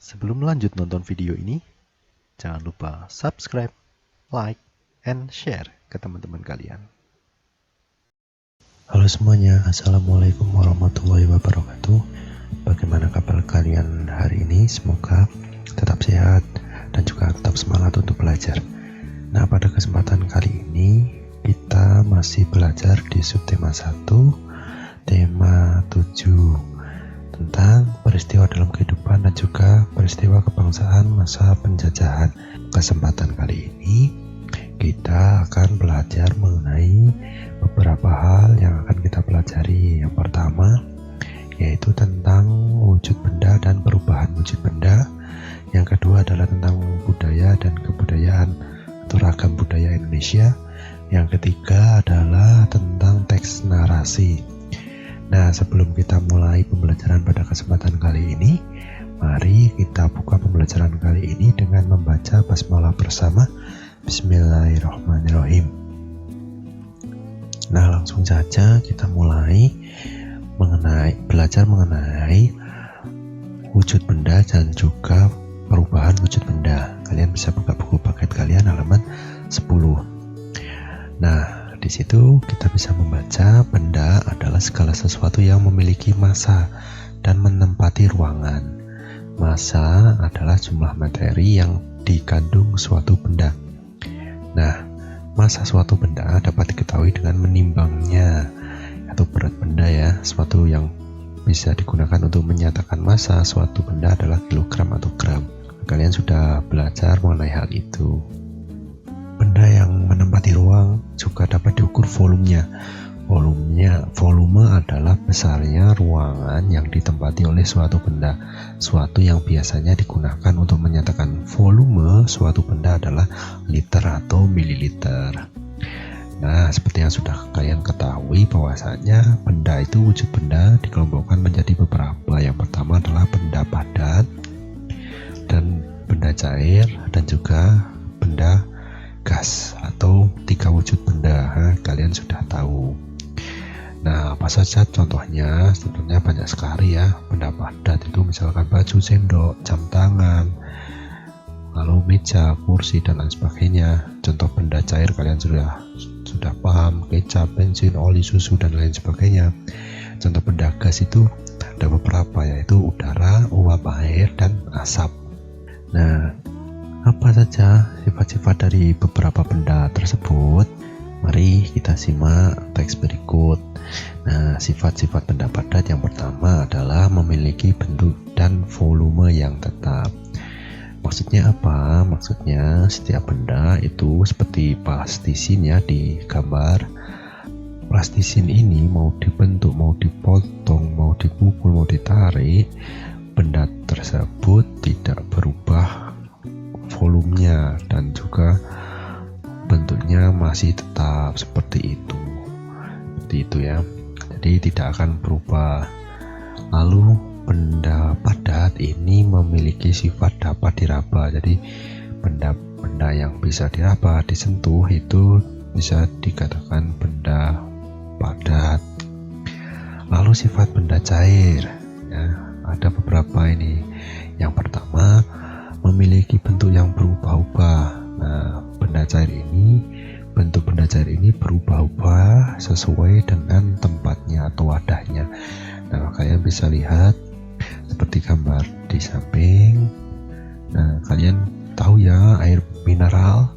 Sebelum lanjut nonton video ini, jangan lupa subscribe, like, and share ke teman-teman kalian. Halo semuanya, Assalamualaikum warahmatullahi wabarakatuh. Bagaimana kabar kalian hari ini? Semoga tetap sehat dan juga tetap semangat untuk belajar. Nah, pada kesempatan kali ini kita masih belajar di subtema 1, tema 7 tentang peristiwa dalam kehidupan dan juga peristiwa kebangsaan masa penjajahan. Kesempatan kali ini kita akan belajar mengenai beberapa hal yang akan kita pelajari. Yang pertama yaitu tentang wujud benda dan perubahan wujud benda. Yang kedua adalah tentang budaya dan kebudayaan atau ragam budaya Indonesia. Yang ketiga adalah tentang teks narasi. Nah, sebelum kita mulai pembelajaran pada kesempatan kali ini, mari kita buka pembelajaran kali ini dengan membaca basmalah bersama. Bismillahirrahmanirrahim. Nah, langsung saja kita mulai belajar mengenai wujud benda dan juga perubahan wujud benda. Kalian bisa buka buku paket kalian halaman 10. Nah, di situ kita bisa membaca benda adalah segala sesuatu yang memiliki massa dan menempati ruangan. Massa adalah jumlah materi yang dikandung suatu benda. Nah, massa suatu benda dapat diketahui dengan menimbangnya atau berat benda ya. Suatu yang bisa digunakan untuk menyatakan massa suatu benda adalah kilogram atau gram. Kalian sudah belajar mengenai hal itu. Benda yang menempati ruang juga dapat diukur volumenya. Volume adalah besarnya ruangan yang ditempati oleh suatu benda. Suatu yang biasanya digunakan untuk menyatakan volume suatu benda adalah liter atau mililiter. Nah, seperti yang sudah kalian ketahui bahwasanya benda itu wujud benda dikelompokkan menjadi beberapa. Yang pertama adalah benda padat dan benda cair dan juga benda gas atau 3 wujud benda. Kalian sudah tahu. Nah, apa saja contohnya? Contohnya banyak sekali ya. Benda padat itu misalkan baju, sendok, jam tangan, lalu meja, kursi dan lain sebagainya. Contoh benda cair kalian sudah paham, kecap, bensin, oli, susu dan lain sebagainya. Contoh benda gas itu ada beberapa, yaitu udara, uap air dan asap. Nah, apa saja sifat-sifat dari beberapa benda tersebut? Mari kita simak teks berikut. Nah, sifat-sifat benda padat yang pertama adalah memiliki bentuk dan volume yang tetap. Maksudnya apa? Maksudnya setiap benda itu seperti plastisin ya di gambar. Plastisin ini mau dibentuk, mau dipotong, mau dipukul, mau ditarik, benda tersebut tidak berubah volumenya dan juga bentuknya masih tetap seperti itu ya, jadi tidak akan berubah. Lalu benda padat ini memiliki sifat dapat diraba, jadi benda-benda yang bisa diraba, disentuh itu bisa dikatakan benda padat. Lalu sifat benda cair ya, ada beberapa ini. Yang pertama, memiliki bentuk yang berubah-ubah. Nah, bentuk benda cair ini berubah-ubah sesuai dengan tempatnya atau wadahnya. Nah, kalian bisa lihat seperti gambar di samping. Nah, kalian tahu ya air mineral.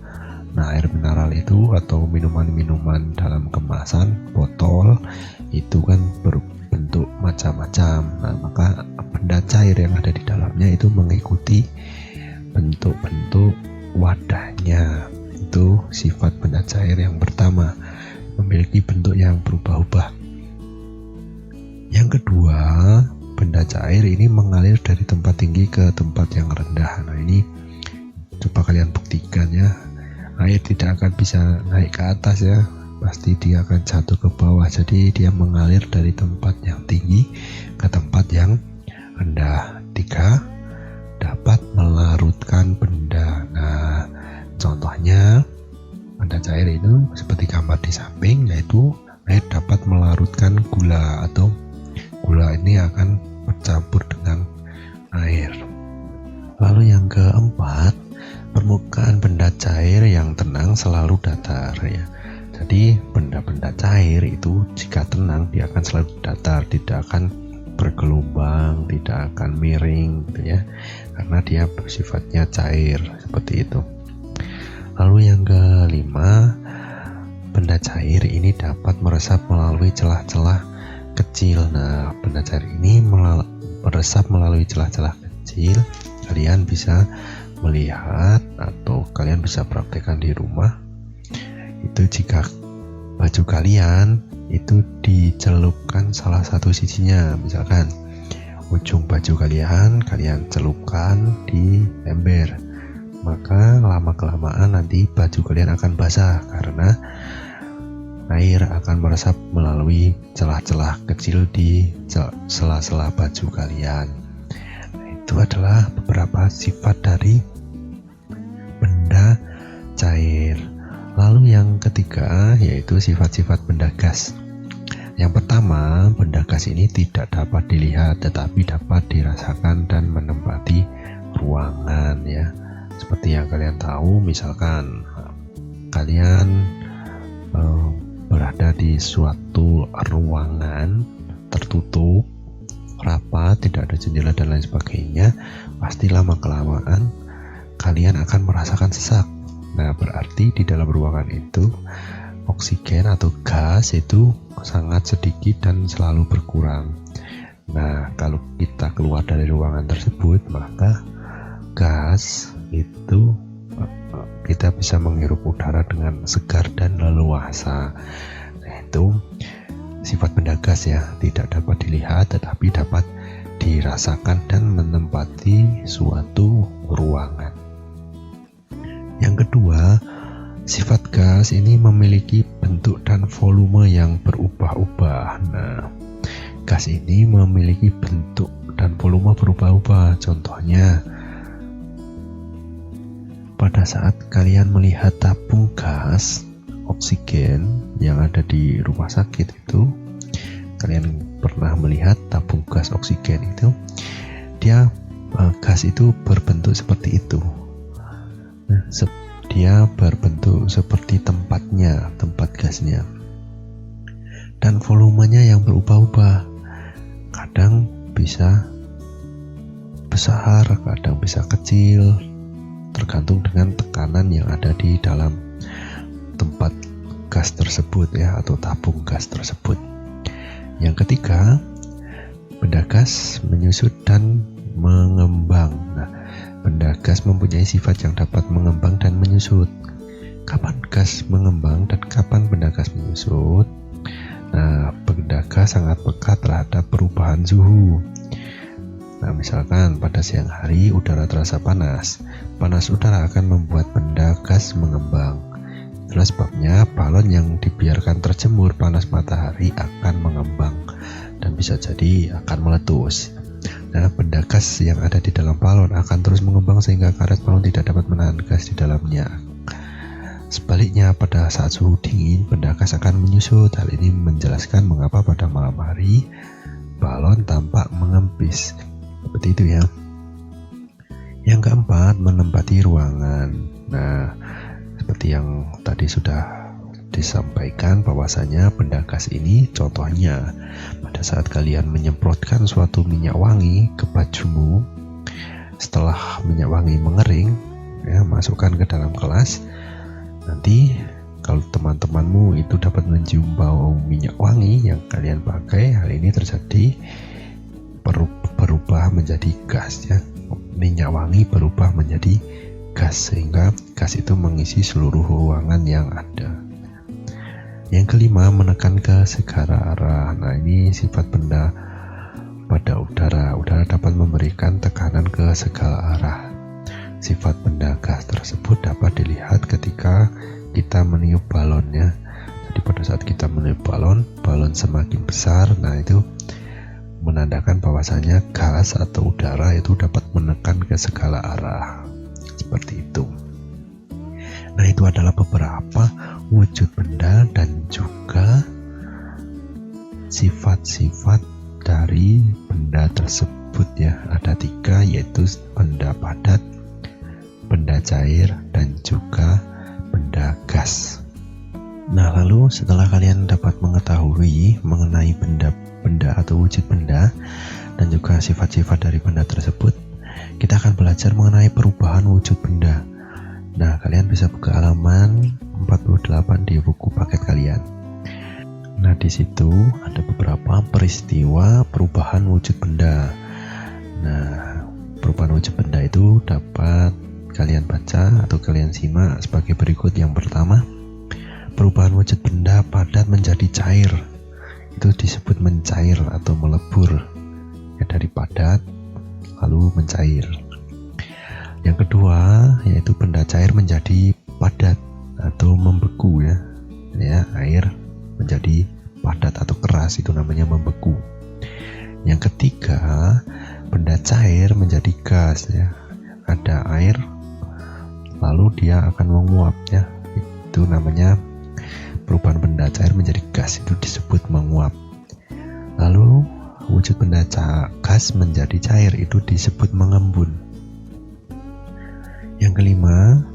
Nah, air mineral itu atau minuman-minuman dalam kemasan botol itu kan berbentuk macam-macam. Nah, maka benda cair yang ada di dalamnya itu mengikuti bentuk-bentuk wadahnya. Itu sifat benda cair yang pertama, memiliki bentuk yang berubah-ubah. Yang kedua, benda cair ini mengalir dari tempat tinggi ke tempat yang rendah. Nah, ini coba kalian buktikan ya. Air tidak akan bisa naik ke atas ya, pasti dia akan jatuh ke bawah. Jadi dia mengalir dari tempat yang tinggi ke tempat yang rendah. 3, dapat melarutkan benda. Nah, contohnya benda cair itu seperti gambar di samping, yaitu air dapat melarutkan gula atau gula ini akan bercampur dengan air. Lalu yang keempat, permukaan benda cair yang tenang selalu datar ya. Jadi benda-benda cair itu jika tenang dia akan selalu datar, tidak akan bergelombang, tidak akan miring gitu ya, karena dia bersifatnya cair seperti itu. Lalu yang kelima, benda cair ini dapat meresap melalui celah-celah kecil. Nah, benda cair ini meresap melalui celah-celah kecil. Kalian bisa melihat atau kalian bisa praktekkan di rumah. Itu jika baju kalian itu dicelupkan salah satu sisinya, misalkan ujung baju kalian celupkan di ember, maka lama-kelamaan nanti baju kalian akan basah karena air akan meresap melalui celah-celah kecil di sela-sela baju kalian. Nah, itu adalah beberapa sifat dari benda cair. Lalu yang ketiga yaitu sifat-sifat benda gas. Yang pertama, benda gas ini tidak dapat dilihat tetapi dapat dirasakan dan menempati ruangan ya. Seperti yang kalian tahu, misalkan kalian berada di suatu ruangan tertutup, rapat, tidak ada jendela dan lain sebagainya, pasti lama-kelamaan kalian akan merasakan sesak. Nah, berarti di dalam ruangan itu oksigen atau gas itu sangat sedikit dan selalu berkurang. Nah, kalau kita keluar dari ruangan tersebut, maka gas itu kita bisa menghirup udara dengan segar dan leluasa. Nah, itu sifat benda gas ya, tidak dapat dilihat tetapi dapat dirasakan dan menempati suatu ruangan. Yang kedua, sifat gas ini memiliki bentuk dan volume yang berubah-ubah. Nah, gas ini memiliki bentuk dan volume berubah-ubah. Contohnya, pada saat kalian melihat tabung gas oksigen yang ada di rumah sakit itu, kalian pernah melihat tabung gas oksigen itu, gas itu berbentuk seperti itu. Nah, dia berbentuk seperti tempat gasnya, dan volumenya yang berubah-ubah. Kadang bisa besar, kadang bisa kecil, tergantung dengan tekanan yang ada di dalam tempat gas tersebut ya, atau tabung gas tersebut. Yang ketiga, benda gas menyusut dan mengembang. Nah, benda gas mempunyai sifat yang dapat mengembang dan menyusut. Kapan gas mengembang dan kapan benda gas menyusut? Nah, benda gas sangat peka terhadap perubahan suhu. Nah, misalkan pada siang hari udara terasa panas. Panas udara akan membuat benda gas mengembang. Itulah sebabnya balon yang dibiarkan terjemur panas matahari akan mengembang dan bisa jadi akan meletus. Nah, benda gas yang ada di dalam balon akan terus mengembang sehingga karet balon tidak dapat menahan gas di dalamnya. Sebaliknya, pada saat suhu dingin, benda gas akan menyusut. Hal ini menjelaskan mengapa pada malam hari balon tampak mengempis. Seperti itu ya. Yang keempat, menempati ruangan. Nah, seperti yang tadi sudah disampaikan bahwasanya benda gas ini contohnya pada saat kalian menyemprotkan suatu minyak wangi ke bajumu, setelah minyak wangi mengering ya, masukkan ke dalam kelas. Nanti kalau teman-temanmu itu dapat mencium bau minyak wangi yang kalian pakai, hal ini terjadi berubah menjadi gas ya. Minyak wangi berubah menjadi gas sehingga gas itu mengisi seluruh ruangan yang ada. Yang kelima, menekan ke segala arah. Nah, ini sifat benda pada udara. Udara dapat memberikan tekanan ke segala arah. Sifat benda gas tersebut dapat dilihat ketika kita meniup balonnya. Jadi pada saat kita meniup balon semakin besar, nah itu menandakan bahwasanya gas atau udara itu dapat menekan ke segala arah. Seperti itu. Nah, itu adalah beberapa wujud benda dan juga sifat-sifat dari benda tersebut. disebut ya, ada 3, yaitu benda padat, benda cair, dan juga benda gas. Nah, lalu setelah kalian dapat mengetahui mengenai benda-benda atau wujud benda dan juga sifat-sifat dari benda tersebut, kita akan belajar mengenai perubahan wujud benda. Nah, kalian bisa buka halaman 48 di buku paket kalian. Nah, di situ ada beberapa peristiwa perubahan wujud benda. Nah, perubahan wujud benda itu dapat kalian baca atau kalian simak sebagai berikut. Yang pertama, perubahan wujud benda padat menjadi cair. Itu disebut mencair atau melebur. Ya, dari padat lalu mencair. Yang kedua, yaitu benda cair menjadi padat atau membeku ya. Ya, air menjadi padat atau keras, itu namanya membeku. Yang ketiga, benda cair menjadi gas ya. Ada air lalu dia akan menguap ya. Itu namanya perubahan benda cair menjadi gas, itu disebut menguap. Lalu wujud benda gas menjadi cair, itu disebut mengembun. Yang kelima,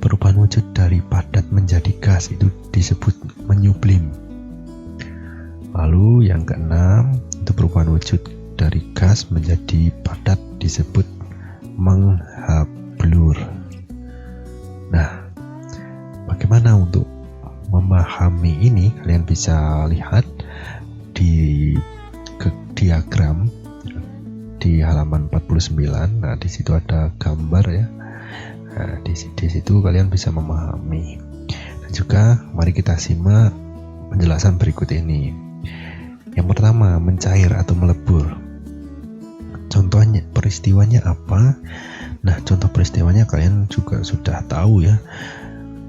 perubahan wujud dari padat menjadi gas, itu disebut menyublim. Lalu yang keenam, itu perubahan wujud dari gas menjadi padat disebut menghablur. Nah, bagaimana untuk memahami ini? Kalian bisa lihat di diagram di halaman 49. Nah, di situ ada gambar ya. Nah, di situ kalian bisa memahami. Dan juga mari kita simak penjelasan berikut ini. Yang pertama, mencair atau melebur. Contohnya, peristiwanya apa? Nah, contoh peristiwanya kalian juga sudah tahu ya.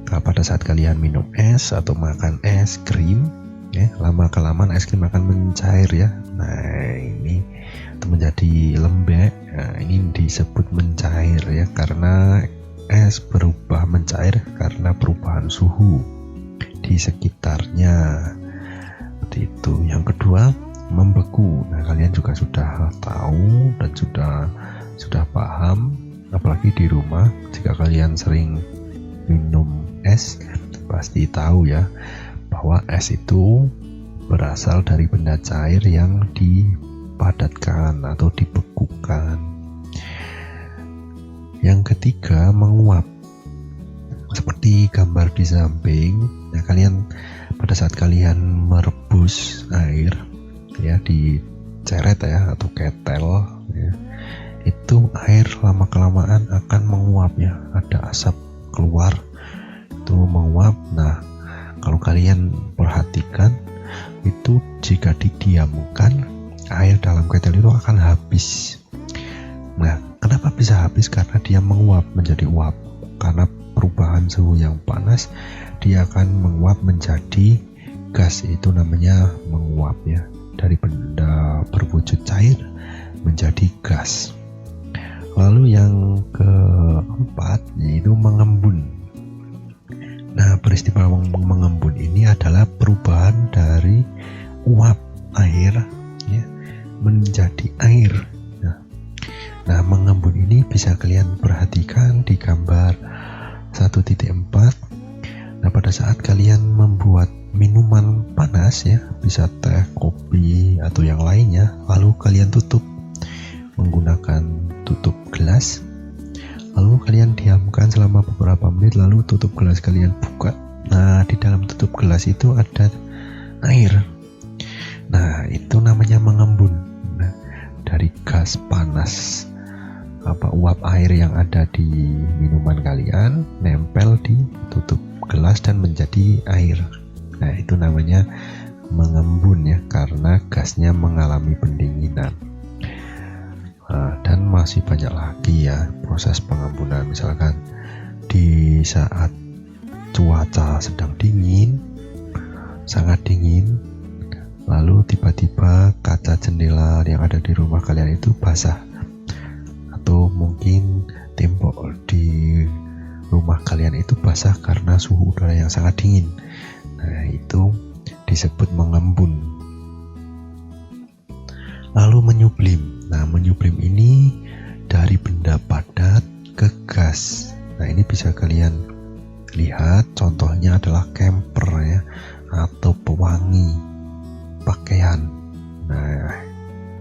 Pada saat kalian minum es atau makan es krim, ya, lama-kelamaan es krim akan mencair ya. Nah, ini itu menjadi lembek. Nah, ini disebut mencair ya, karena es berubah mencair karena perubahan suhu di sekitarnya. Seperti itu. Yang kedua, membeku. Nah, kalian juga sudah tahu dan sudah paham, apalagi di rumah jika kalian sering minum es, pasti tahu ya bahwa es itu berasal dari benda cair yang dipadatkan atau dibekukan. Yang ketiga, menguap. Seperti gambar di samping. Nah, kalian pada saat kalian merebus air ya di ceret ya atau ketel ya, itu air lama-kelamaan akan menguap ya, ada asap keluar itu menguap. Nah, kalau kalian perhatikan itu jika didiamkan air dalam ketel itu akan habis. Nah, kenapa bisa habis? Karena dia menguap menjadi uap. Karena perubahan suhu yang panas, dia akan menguap menjadi gas, itu namanya menguap ya. Dari benda berwujud cair menjadi gas. Lalu yang keempat, yaitu mengembun. Nah, peristiwa mengembun ini adalah perubahan dari uap air ya, menjadi air. Nah, mengembun ini bisa kalian perhatikan di gambar 1.4. Nah, pada saat kalian membuat minuman panas ya, bisa teh, kopi, atau yang lainnya, lalu kalian tutup menggunakan tutup gelas, lalu kalian diamkan selama beberapa menit, lalu tutup gelas kalian buka. Nah, di dalam tutup gelas itu ada air. Nah, itu namanya mengembun. Nah, dari gas panas uap air yang ada di minuman kalian nempel di tutup gelas dan menjadi air. Nah, itu namanya mengembun ya, karena gasnya mengalami pendinginan. Dan masih banyak lagi ya proses pengembunan. Misalkan di saat cuaca sedang dingin, sangat dingin, lalu tiba-tiba kaca jendela yang ada di rumah kalian itu basah, atau mungkin tembok di rumah kalian itu basah karena suhu udara yang sangat dingin. Nah, itu disebut mengembun. Lalu menyublim. Nah, menyublim ini dari benda padat ke gas. Nah, ini bisa kalian lihat, contohnya adalah camper ya, atau pewangi pakaian. Nah,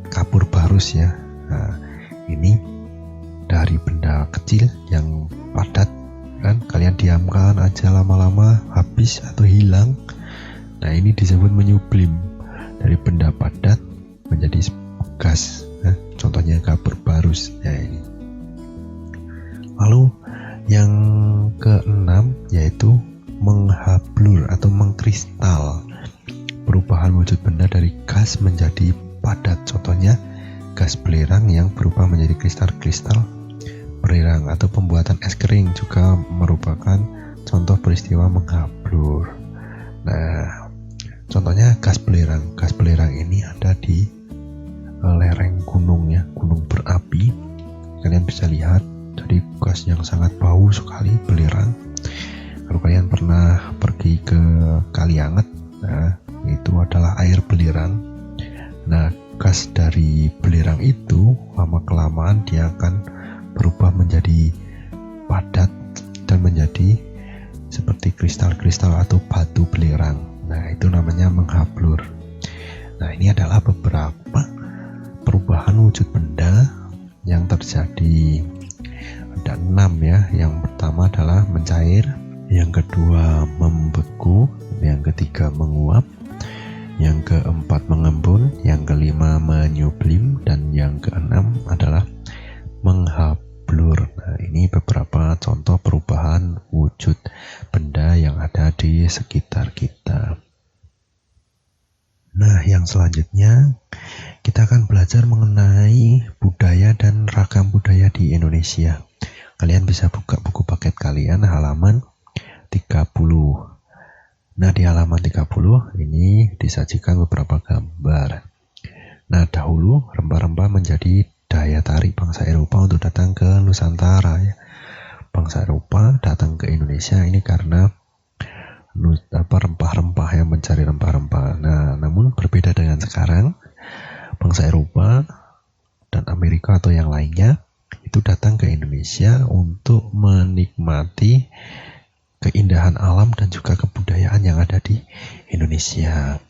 kapur barus ya. Nah, ini dari benda kecil yang padat kan, kalian diamkan aja lama-lama habis atau hilang. Nah, ini disebut menyublim, dari benda padat menjadi gas. Nah, contohnya kapur barus ya ini. Lalu yang keenam yaitu menghablur atau mengkristal, perubahan wujud benda dari gas menjadi padat. Contohnya gas belerang yang berubah menjadi kristal-kristal belerang, atau pembuatan es kering juga merupakan contoh peristiwa menghablur. Nah, contohnya gas belerang. Gas belerang ini ada di lereng gunung ya, gunung berapi. Kalian bisa lihat, jadi gas yang sangat bau sekali, belerang. Kalau kalian pernah pergi ke Kalianget, nah itu adalah air belerang. Nah, gas dari belerang itu lama kelamaan dia akan berubah menjadi padat dan menjadi seperti kristal-kristal atau batu belerang. Nah, itu namanya menghablur. Nah, ini adalah beberapa perubahan wujud benda yang terjadi. Ada 6 ya. Yang pertama adalah mencair, yang kedua membeku, yang ketiga menguap, yang keempat mengembun, yang kelima menyublim, dan yang keenam adalah menghablur. Nah, ini beberapa contoh perubahan wujud benda yang ada di sekitar kita. Nah, yang selanjutnya kita akan belajar mengenai budaya dan ragam budaya di Indonesia. Kalian bisa buka buku paket kalian halaman 30. Nah, di halaman 30 ini disajikan beberapa gambar. Nah, dahulu rempah-rempah menjadi daya tarik bangsa Eropa untuk datang ke Nusantara ya. Bangsa Eropa datang ke Indonesia ini karena rempah-rempah yang mencari rempah-rempah. Nah, namun berbeda dengan sekarang, bangsa Eropa dan Amerika atau yang lainnya itu datang ke Indonesia untuk menikmati keindahan alam dan juga kebudayaan yang ada di Indonesia.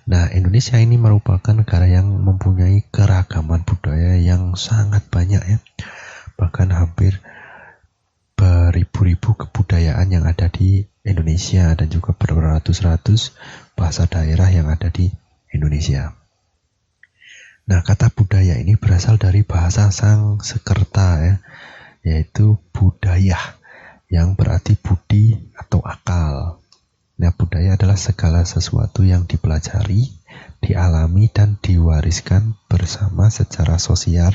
Nah, Indonesia ini merupakan negara yang mempunyai keragaman budaya yang sangat banyak ya. Bahkan hampir beribu-ribu kebudayaan yang ada di Indonesia dan juga beratus-ratus bahasa daerah yang ada di Indonesia. Nah, kata budaya ini berasal dari bahasa Sangsekerta ya, yaitu budaya, yang berarti budi atau akal. Nah, budaya adalah segala sesuatu yang dipelajari, dialami, dan diwariskan bersama secara sosial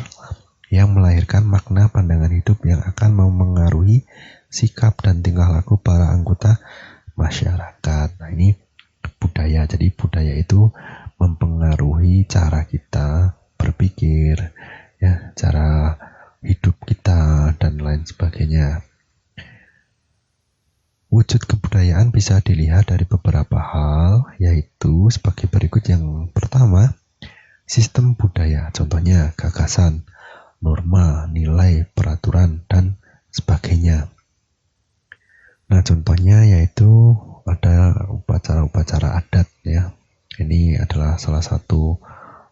yang melahirkan makna pandangan hidup yang akan memengaruhi sikap dan tingkah laku para anggota masyarakat. Nah, ini budaya. Jadi budaya itu mempengaruhi cara kita berpikir, ya, cara hidup kita, dan lain sebagainya. Wujud kebudayaan bisa dilihat dari beberapa hal, yaitu sebagai berikut. Yang pertama, sistem budaya, contohnya gagasan, norma, nilai, peraturan, dan sebagainya. Nah, contohnya yaitu ada upacara-upacara adat ya. Ini adalah salah satu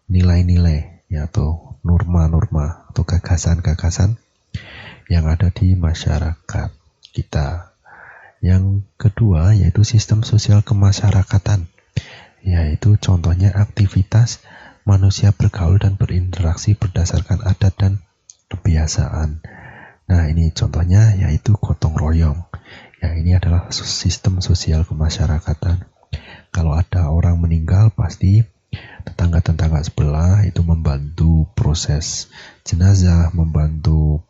nilai-nilai ya, atau norma-norma atau gagasan-gagasan yang ada di masyarakat kita. Yang kedua yaitu sistem sosial kemasyarakatan, yaitu contohnya aktivitas manusia bergaul dan berinteraksi berdasarkan adat dan kebiasaan. Nah, ini contohnya yaitu gotong royong. Ya, ini adalah sistem sosial kemasyarakatan. Kalau ada orang meninggal, pasti tetangga-tetangga sebelah itu membantu proses jenazah, membantu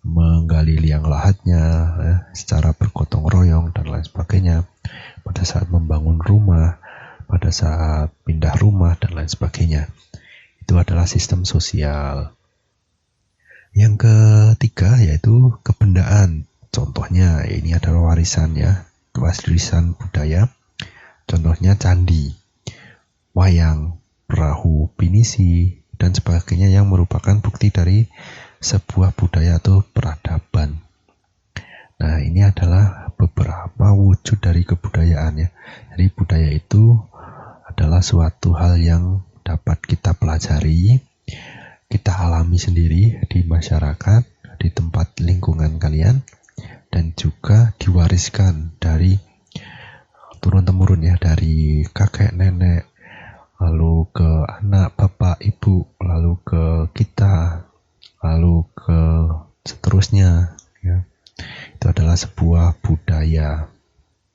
menggali liang lahatnya secara bergotong royong dan lain sebagainya. Pada saat membangun rumah, pada saat pindah rumah dan lain sebagainya. Itu adalah sistem sosial. Yang ketiga yaitu kebendaan. Contohnya ini adalah warisan ya, warisan budaya. Contohnya candi, wayang, perahu pinisi, dan sebagainya yang merupakan bukti dari sebuah budaya atau peradaban. Nah, ini adalah beberapa wujud dari kebudayaan ya. Jadi budaya itu adalah suatu hal yang dapat kita pelajari, kita alami sendiri di masyarakat, di tempat lingkungan kalian, dan juga diwariskan dari turun-temurun ya, dari kakek nenek, lalu ke anak, bapak, ibu, lalu ke kita, lalu ke seterusnya ya. Itu adalah sebuah budaya.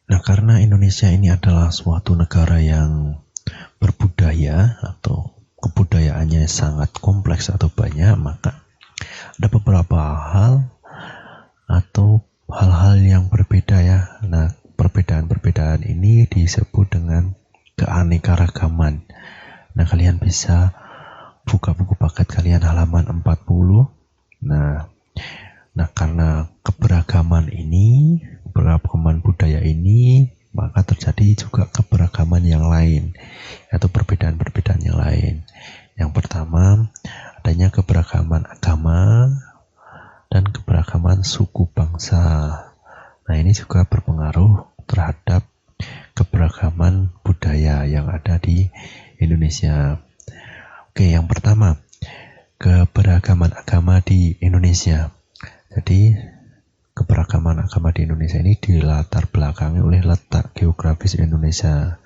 Nah, karena Indonesia ini adalah suatu negara yang berbudaya atau kebudayaannya sangat kompleks atau banyak, maka ada beberapa hal atau hal-hal yang berbeda ya. Nah, perbedaan-perbedaan ini disebut dengan keanekaragaman. Nah, kalian bisa buka buku paket kalian halaman 40. Nah, karena keberagaman ini, keberagaman budaya ini, maka terjadi juga keberagaman yang lain, atau perbedaan-perbedaan yang lain. Yang pertama, adanya keberagaman agama dan keberagaman suku bangsa. Nah, ini juga berpengaruh terhadap keberagaman budaya yang ada di Indonesia. Oke, yang pertama, keberagaman agama di Indonesia. Jadi, keberagaman agama di Indonesia ini dilatar belakangi oleh letak geografis Indonesia.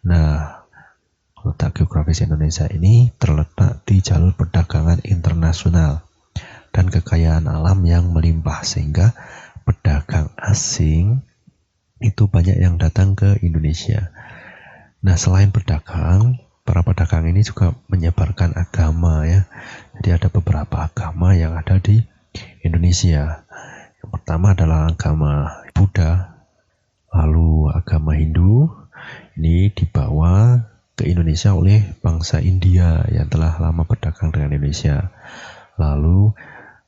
Nah, letak geografis Indonesia ini terletak di jalur perdagangan internasional dan kekayaan alam yang melimpah, sehingga pedagang asing itu banyak yang datang ke Indonesia. Nah, selain berdagang, para pedagang ini juga menyebarkan agama ya. Jadi ada beberapa agama yang ada di Indonesia. Yang pertama adalah agama Buddha, lalu agama Hindu. Ini dibawa ke Indonesia oleh bangsa India yang telah lama berdagang dengan Indonesia. Lalu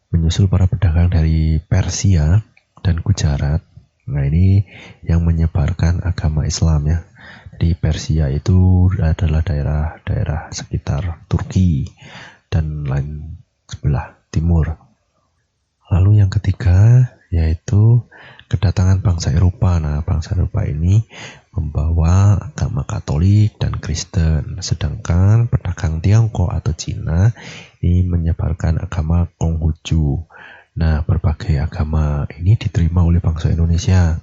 menyusul para pedagang dari Persia dan Gujarat. Nah, ini yang menyebarkan agama Islam ya. Di Persia itu adalah daerah-daerah sekitar Turki dan lain sebelah timur. Lalu yang ketiga yaitu kedatangan bangsa Eropa. Nah, bangsa Eropa ini membawa agama Katolik dan Kristen, sedangkan pedagang Tiongkok atau Cina ini menyebarkan agama Konghucu. Nah, berbagai agama ini diterima oleh bangsa Indonesia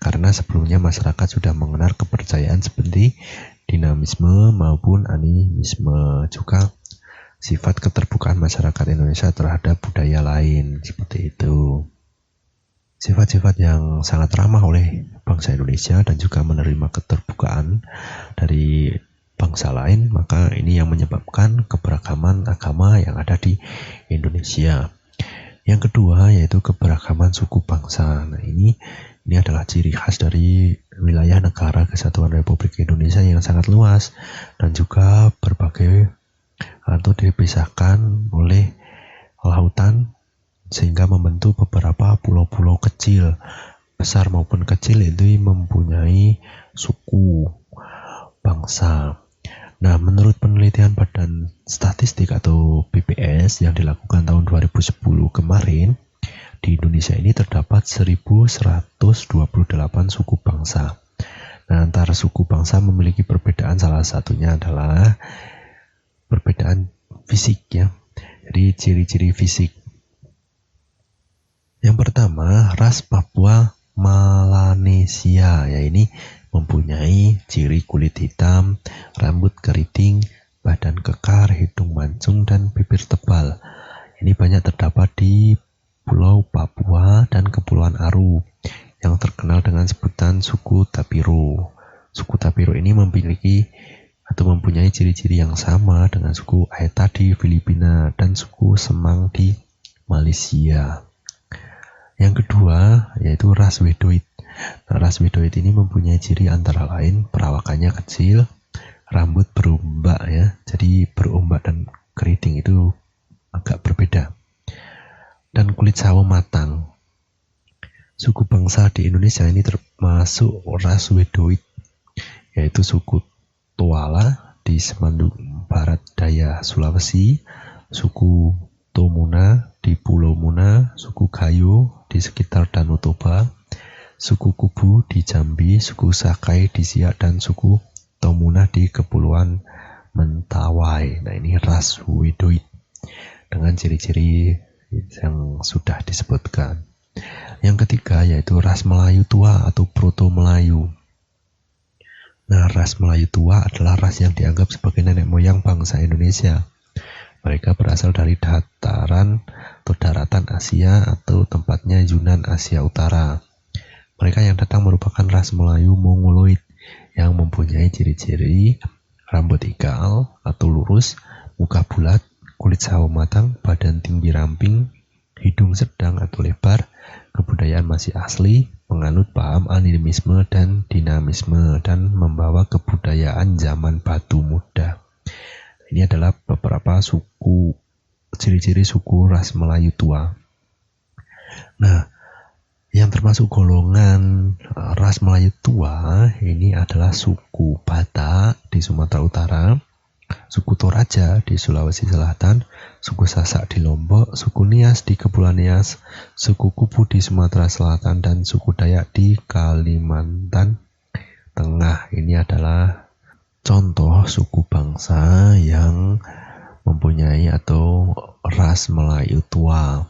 karena sebelumnya masyarakat sudah mengenal kepercayaan seperti dinamisme maupun animisme, juga sifat keterbukaan masyarakat Indonesia terhadap budaya lain, seperti itu. Sifat-sifat yang sangat ramah oleh bangsa Indonesia dan juga menerima keterbukaan dari bangsa lain, maka ini yang menyebabkan keberagaman agama yang ada di Indonesia. Yang kedua yaitu keberagaman suku bangsa. Nah, ini adalah ciri khas dari wilayah negara Kesatuan Republik Indonesia yang sangat luas dan juga berbagai atau dipisahkan oleh lautan sehingga membentuk beberapa pulau-pulau kecil, besar maupun kecil, itu mempunyai suku bangsa. Nah, menurut penelitian Badan Statistik atau BPS yang dilakukan tahun 2010 kemarin, di Indonesia ini terdapat 1128 suku bangsa. Nah, antara suku bangsa memiliki perbedaan, salah satunya adalah perbedaan fisik ya. Jadi ciri-ciri fisik. Yang pertama, ras Papua Melanesia, ya ini mempunyai ciri kulit hitam, rambut keriting, badan kekar, hidung mancung, dan bibir tebal. Ini banyak terdapat di Pulau Papua dan Kepulauan Aru yang terkenal dengan sebutan suku Tapiro. Suku Tapiro ini memiliki atau mempunyai ciri-ciri yang sama dengan suku Aeta di Filipina dan suku Semang di Malaysia. Yang kedua yaitu ras Wedoid. Nah, ras Wedoid ini mempunyai ciri antara lain perawakannya kecil, rambut berombak ya, jadi berombak dan keriting itu agak berbeda, dan kulit sawo matang. Suku bangsa di Indonesia ini termasuk ras Wedoid, yaitu suku Toala di Semenanjung barat daya Sulawesi, suku Tomuna di Pulau Muna, suku Gayo di sekitar Danau Toba, suku Kubu di Jambi, suku Sakai di Siak, dan suku Tomuna di Kepulauan Mentawai. Nah, ini ras Huidoid dengan ciri-ciri yang sudah disebutkan. Yang ketiga yaitu ras Melayu tua atau Proto Melayu. Nah, ras Melayu tua adalah ras yang dianggap sebagai nenek moyang bangsa Indonesia. Mereka berasal dari dataran atau daratan Asia atau tempatnya Yunan Asia Utara. Mereka yang datang merupakan ras Melayu Mongoloid yang mempunyai ciri-ciri rambut ikal atau lurus, muka bulat, kulit sawo matang, badan tinggi ramping, hidung sedang atau lebar, kebudayaan masih asli, menganut paham animisme dan dinamisme, dan membawa kebudayaan zaman batu muda. Ini adalah beberapa suku, ciri-ciri suku ras Melayu tua. Nah, yang termasuk golongan ras Melayu tua ini adalah suku Batak di Sumatera Utara, suku Toraja di Sulawesi Selatan, suku Sasak di Lombok, suku Nias di Kepulauan Nias, suku Kubu di Sumatera Selatan, dan suku Dayak di Kalimantan Tengah. Ini adalah contoh suku bangsa yang mempunyai atau ras Melayu tua.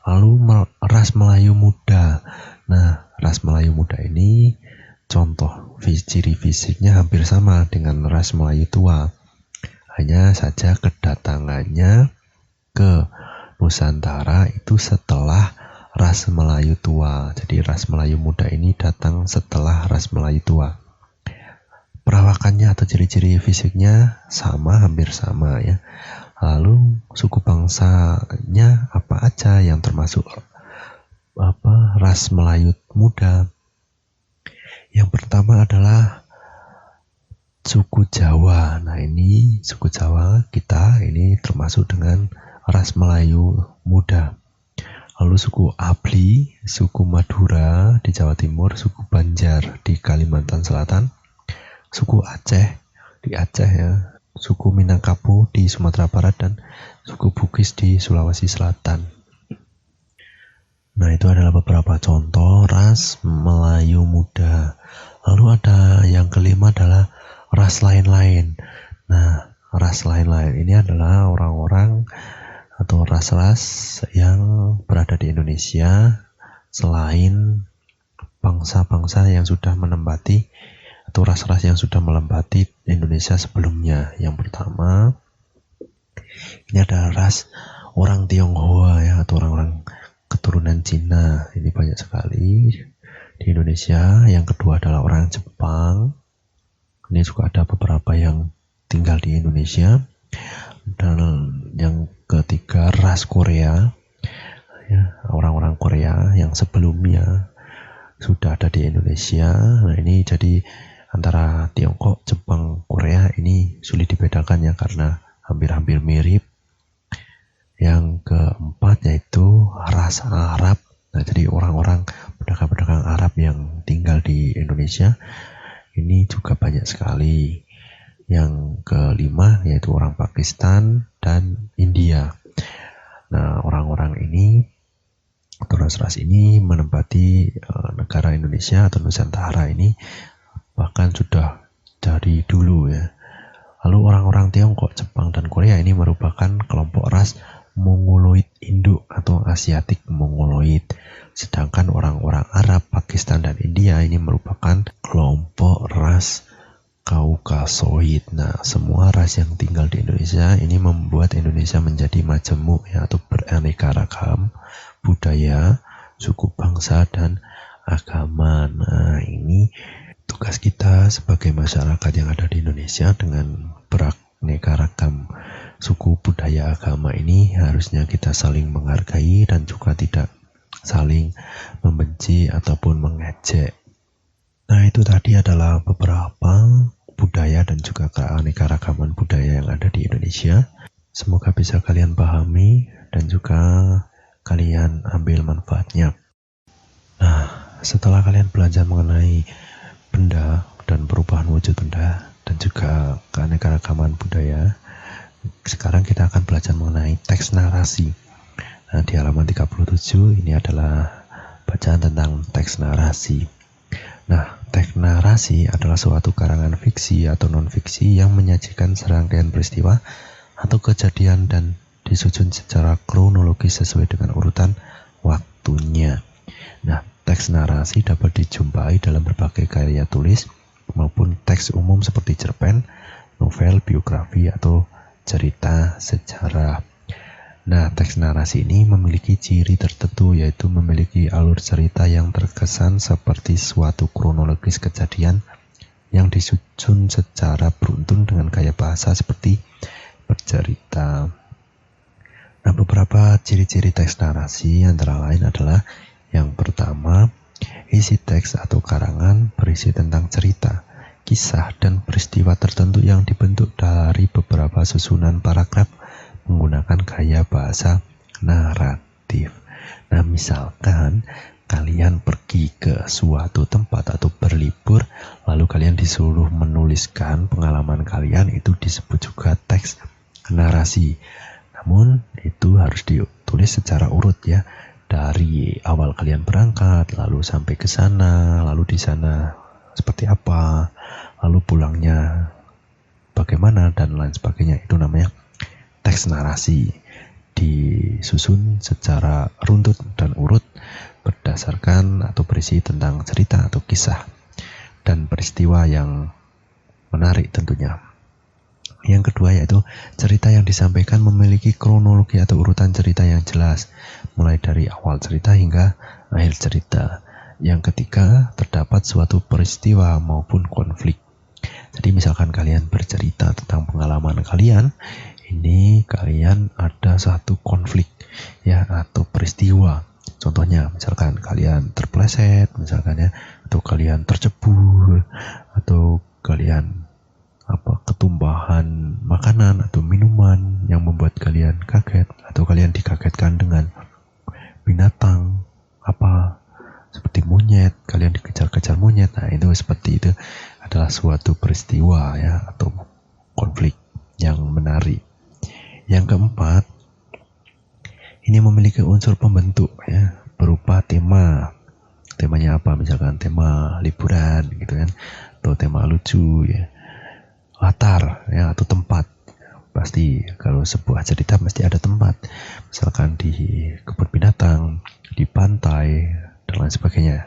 Lalu ras Melayu muda. Nah, ras Melayu muda ini contoh ciri fisiknya hampir sama dengan ras Melayu tua. Hanya saja kedatangannya ke Nusantara itu setelah ras Melayu tua. Jadi ras Melayu muda ini datang setelah ras Melayu tua. Perawakannya atau ciri-ciri fisiknya sama, hampir sama ya. Lalu suku bangsanya apa aja yang termasuk ras Melayu muda? Yang pertama adalah suku Jawa. Nah, ini suku Jawa kita ini termasuk dengan ras Melayu muda. Lalu suku Abli, suku Madura di Jawa Timur, suku Banjar di Kalimantan Selatan, suku Aceh di Aceh ya, suku Minangkabau di Sumatera Barat, dan suku Bugis di Sulawesi Selatan. Nah, itu adalah beberapa contoh ras Melayu muda. Lalu ada yang kelima adalah ras lain-lain. Nah, ras lain-lain ini adalah orang-orang atau ras-ras yang berada di Indonesia selain bangsa-bangsa yang sudah menempati atau ras-ras yang sudah menempati Indonesia sebelumnya. Yang pertama, ini ada ras orang Tionghoa ya, atau orang-orang keturunan Cina. Ini banyak sekali di Indonesia. Yang kedua adalah orang Jepang. Ini juga ada beberapa yang tinggal di Indonesia. Dan yang ketiga ras Korea ya, orang-orang Korea yang sebelumnya sudah ada di Indonesia. Nah, ini jadi antara Tiongkok, Jepang, Korea ini sulit dibedakan ya, karena hampir-hampir mirip. Yang keempat yaitu ras Arab. Nah, jadi orang-orang pedagang-pedagang Arab yang tinggal di Indonesia ini juga banyak sekali. Yang kelima yaitu orang Pakistan dan India. Nah, orang-orang ini atau ras-ras ini menempati negara Indonesia atau Nusantara ini bahkan sudah dari dulu ya. Lalu orang-orang Tiongkok, Jepang, dan Korea ini merupakan kelompok ras Mongoloid Induk atau Asiatik Mongoloid. Sedangkan orang-orang Arab, Pakistan, dan India ini merupakan kelompok ras Kaukasoid. Nah, semua ras yang tinggal di Indonesia ini membuat Indonesia menjadi majemuk ya, atau beraneka ragam budaya, suku bangsa, dan agama. Nah, ini tugas kita sebagai masyarakat yang ada di Indonesia dengan beraneka ragam suku budaya agama ini harusnya kita saling menghargai dan juga tidak saling membenci ataupun mengejek. Nah, itu tadi adalah beberapa budaya dan juga keanekaragaman budaya yang ada di Indonesia. Semoga bisa kalian pahami dan juga kalian ambil manfaatnya. Nah, setelah kalian belajar mengenai benda dan perubahan wujud benda dan juga keanekaragaman budaya, Sekarang kita akan belajar mengenai teks narasi. Nah, di halaman 37 ini adalah bacaan tentang teks narasi. Nah, teks narasi adalah suatu karangan fiksi atau non-fiksi yang menyajikan serangkaian peristiwa atau kejadian dan disusun secara kronologis sesuai dengan urutan waktunya. Nah, teks narasi dapat dijumpai dalam berbagai karya tulis maupun teks umum seperti cerpen, novel, biografi, atau cerita sejarah. Nah, teks narasi ini memiliki ciri tertentu, yaitu memiliki alur cerita yang terkesan seperti suatu kronologis kejadian yang disusun secara beruntun dengan gaya bahasa seperti bercerita. Nah, beberapa ciri-ciri teks narasi antara lain adalah yang pertama, isi teks atau karangan berisi tentang cerita, kisah, dan peristiwa tertentu yang dibentuk dari beberapa susunan paragraf menggunakan gaya bahasa naratif. Nah, misalkan kalian pergi ke suatu tempat atau berlibur, lalu kalian disuruh menuliskan pengalaman kalian, itu disebut juga teks narasi. Namun, itu harus ditulis secara urut ya. Dari awal kalian berangkat, lalu sampai ke sana, lalu di sana seperti apa, lalu pulangnya bagaimana, dan lain sebagainya. Itu namanya teks narasi, disusun secara runtut dan urut berdasarkan atau berisi tentang cerita atau kisah dan peristiwa yang menarik tentunya. Yang kedua yaitu cerita yang disampaikan memiliki kronologi atau urutan cerita yang jelas, mulai dari awal cerita hingga akhir cerita. Yang ketiga, terdapat suatu peristiwa maupun konflik. Jadi misalkan kalian bercerita tentang pengalaman kalian, ini kalian ada satu konflik ya atau peristiwa. Contohnya misalkan kalian terpleset misalkan ya, atau kalian tercebur, atau kalian ketumbahan makanan atau minuman yang membuat kalian kaget, atau kalian dikagetkan dengan binatang seperti monyet, kalian dikejar-kejar monyet. Nah, itu seperti itu adalah suatu peristiwa ya atau konflik yang menarik. Yang keempat, ini memiliki unsur pembentuk ya, berupa tema. Temanya apa? Misalkan tema liburan gitu kan, atau tema lucu ya. Latar ya atau tempat. Pasti kalau sebuah cerita mesti ada tempat. Misalkan di kebun binatang, di pantai, dan lain sebagainya.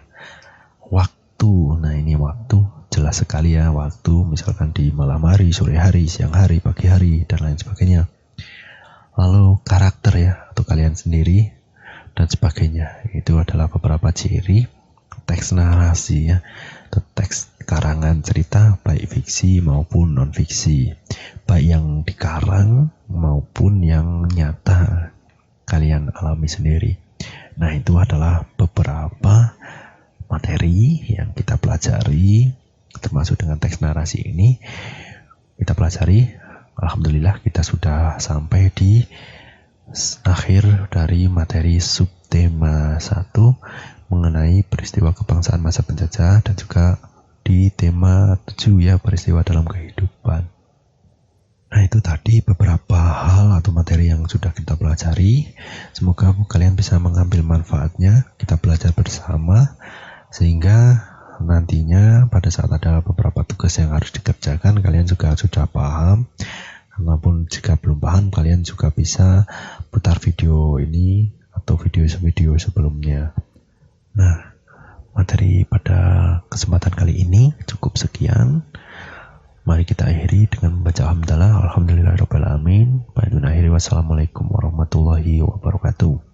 Waktu. Nah, ini waktu jelas sekali ya, waktu misalkan di malam hari, sore hari, siang hari, pagi hari, dan lain sebagainya. Lalu karakter ya, atau kalian sendiri, dan sebagainya. Itu adalah beberapa ciri teks narasi ya, atau teks karangan cerita, baik fiksi maupun non-fiksi, baik yang dikarang maupun yang nyata kalian alami sendiri. Nah, itu adalah beberapa materi yang kita pelajari, termasuk dengan teks narasi ini kita pelajari. Alhamdulillah kita sudah sampai di akhir dari materi subtema 1 mengenai peristiwa kebangsaan masa penjajah, dan juga di tema 7 ya, peristiwa dalam kehidupan. Nah, itu tadi beberapa hal atau materi yang sudah kita pelajari. Semoga kalian bisa mengambil manfaatnya, kita belajar bersama, sehingga nantinya pada saat ada beberapa tugas yang harus dikerjakan, kalian juga sudah paham. Walaupun jika belum paham, kalian juga bisa putar video ini atau video-video sebelumnya. Nah, materi pada kesempatan kali ini cukup sekian. Mari kita akhiri dengan membaca hamdalah. Alhamdulillahirabbil alamin. Wassalamualaikum warahmatullahi wabarakatuh.